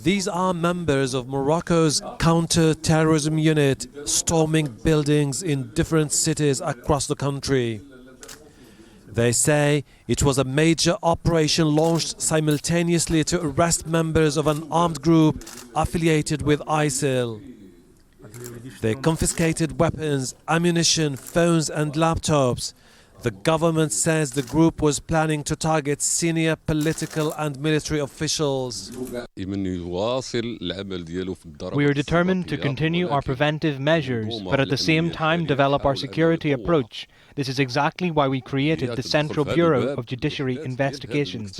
These are members of Morocco's counter-terrorism unit storming buildings in different cities across the country. They say it was a major operation launched simultaneously to arrest members of an armed group affiliated with ISIL. They confiscated weapons, ammunition, phones and laptops. The government says the group was planning to target senior political and military officials. We are determined to continue our preventive measures, but at the same time develop our security approach. This is exactly why we created the Central Bureau of Judiciary Investigations.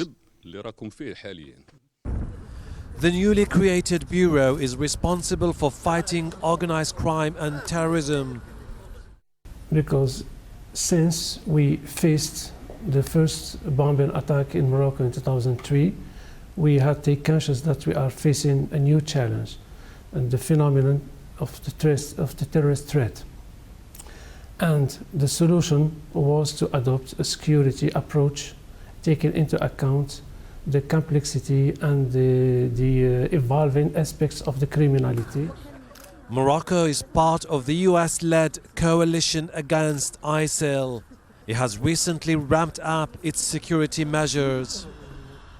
The newly created bureau is responsible for fighting organized crime and terrorism. Because since we faced the first bombing attack in Morocco in 2003, we had to take conscious that we are facing a new challenge and the phenomenon of the terrorist threat. And the solution was to adopt a security approach, taking into account the complexity and the evolving aspects of the criminality. Morocco is part of the US-led coalition against ISIL. It has recently ramped up its security measures.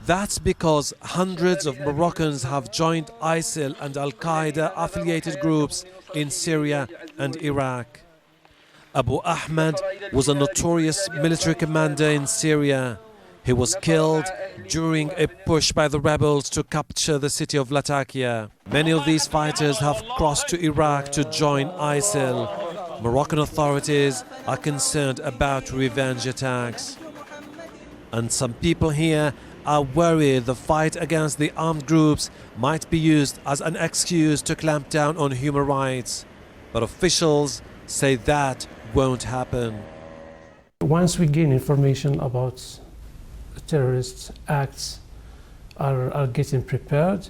That's because hundreds of Moroccans have joined ISIL and Al-Qaeda-affiliated groups in Syria and Iraq. Abu Ahmed was a notorious military commander in Syria. He was killed during a push by the rebels to capture the city of Latakia. Many of these fighters have crossed to Iraq to join ISIL. Moroccan authorities are concerned about revenge attacks. And some people here are worried the fight against the armed groups might be used as an excuse to clamp down on human rights. But officials say that won't happen. Once we gain information about terrorist acts are getting prepared,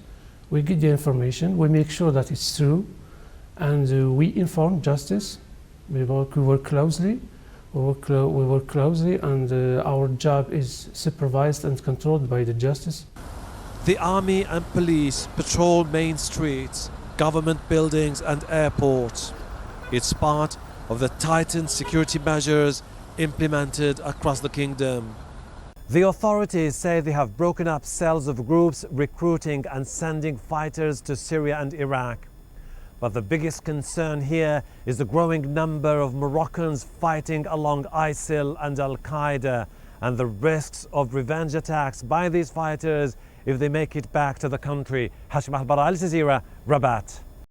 we get the information, we make sure that it's true, and we inform justice. We work closely, and our job is supervised and controlled by the justice. The army and police patrol main streets, government buildings and airports. It's part of the tightened security measures implemented across the kingdom. The authorities say they have broken up cells of groups recruiting and sending fighters to Syria and Iraq. But the biggest concern here is the growing number of Moroccans fighting along ISIL and Al-Qaeda and the risks of revenge attacks by these fighters if they make it back to the country. Hashim Al-Bara, Al Jazeera, Rabat.